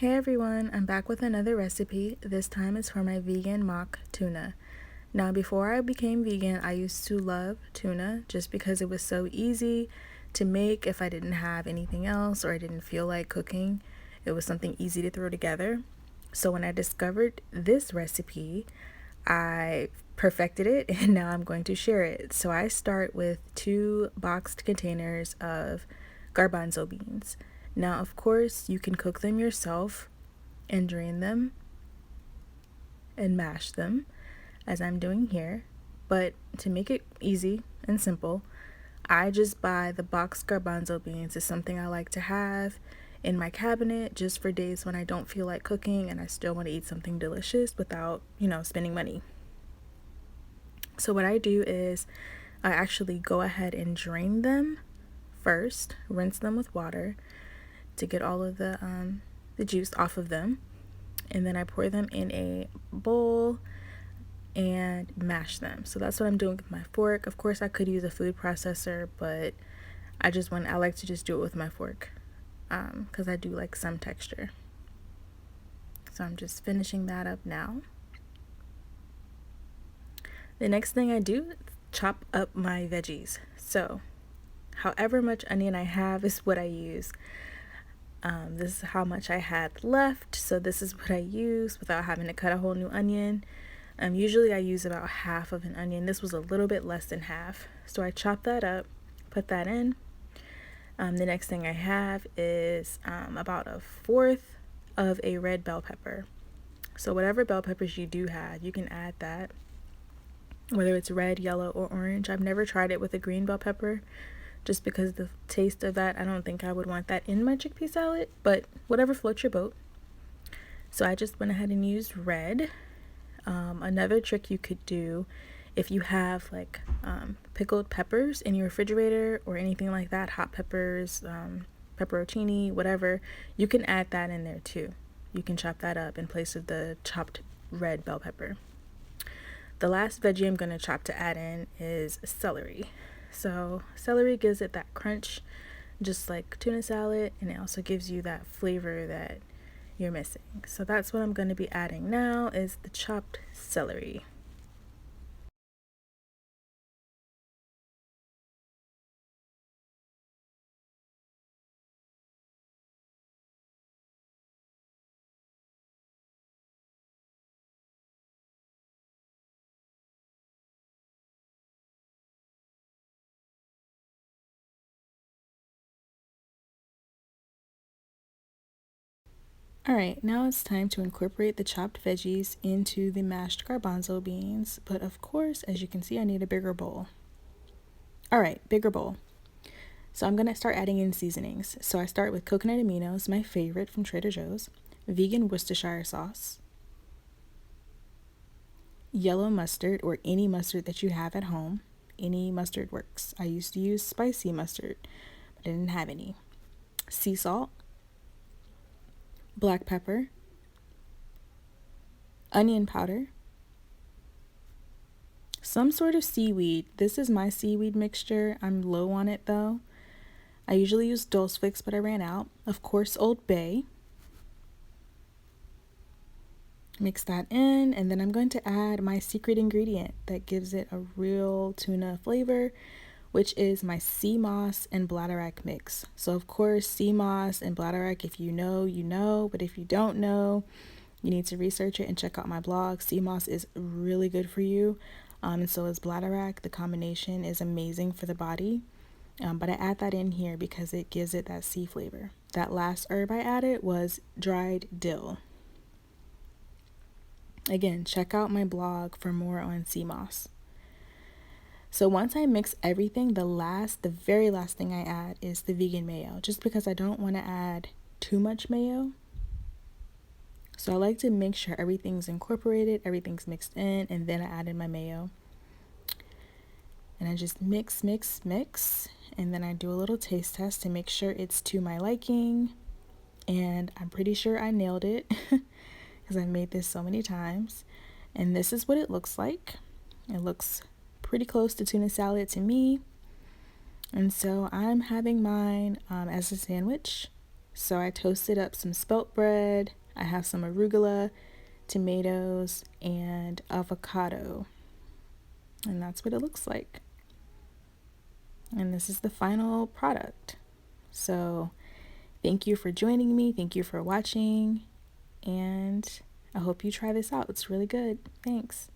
Hey everyone, I'm back with another recipe. This time it's for my vegan mock tuna. Now before I became vegan, I used to love tuna just because it was so easy to make if I didn't have anything else or I didn't feel like cooking. It was something easy to throw together. So when I discovered this recipe, I perfected it and now I'm going to share it. So I start with 2 boxed containers of garbanzo beans. Now, of course, you can cook them yourself and drain them and mash them, as I'm doing here. But to make it easy and simple, I just buy the boxed garbanzo beans. It's something I like to have in my cabinet just for days when I don't feel like cooking and I still want to eat something delicious without, spending money. So what I do is I actually go ahead and drain them first, rinse them with water to get all of the juice off of them, and then I pour them in a bowl and mash them. So that's what I'm doing with my fork. Of course, I could use a food processor, but I like to just do it with my fork because I do like some texture. So I'm just finishing that up now. The next thing I do, chop up my veggies. So however much onion I have is what I use. This is how much I had left, so this is what I use without having to cut a whole new onion. Usually I use about half of an onion. This was a little bit less than half. So I chop that up, put that in. The next thing I have is about 1/4 of a red bell pepper. So whatever bell peppers you do have, you can add that, whether it's red, yellow, or orange. I've never tried it with a green bell pepper, just because the taste of that, I don't think I would want that in my chickpea salad, but whatever floats your boat. So I just went ahead and used red. Another trick you could do, if you have like pickled peppers in your refrigerator or anything like that, hot peppers, pepperoncini, whatever, you can add that in there too. You can chop that up in place of the chopped red bell pepper. The last veggie I'm going to chop to add in is celery. So celery gives it that crunch, just like tuna salad, and it also gives you that flavor that you're missing. So that's what I'm going to be adding now, is the chopped celery. Alright, now it's time to incorporate the chopped veggies into the mashed garbanzo beans, but of course, as you can see, I need a bigger bowl. Alright, bigger bowl. So I'm going to start adding in seasonings. So I start with coconut aminos, my favorite from Trader Joe's, vegan Worcestershire sauce, yellow mustard or any mustard that you have at home. Any mustard works. I used to use spicy mustard, but I didn't have any. Sea salt, black pepper, onion powder, some sort of seaweed. This is my seaweed mixture. I'm low on it though. I usually use Dulse Flakes, but I ran out. Of course, Old Bay. Mix that in, and then I'm going to add my secret ingredient that gives it a real tuna flavor, which is my Seamoss and bladderwrack mix. So of course, Seamoss and bladderwrack, if you know, you know, but if you don't know, you need to research it and check out my blog. Seamoss is really good for you, and so is bladderwrack. The combination is amazing for the body, but I add that in here because it gives it that sea flavor. That last herb I added was dried dill. Again, check out my blog for more on Seamoss. So once I mix everything, the very last thing I add is the vegan mayo, just because I don't want to add too much mayo. So I like to make sure everything's incorporated, everything's mixed in, and then I add in my mayo. And I just mix, and then I do a little taste test to make sure it's to my liking. And I'm pretty sure I nailed it because I've made this so many times. And this is what it looks like. It looks pretty close to tuna salad to me. And so I'm having mine as a sandwich. So I toasted up some spelt bread. I have some arugula, tomatoes, and avocado. And that's what it looks like. And this is the final product. So thank you for joining me. Thank you for watching. And I hope you try this out. It's really good. Thanks.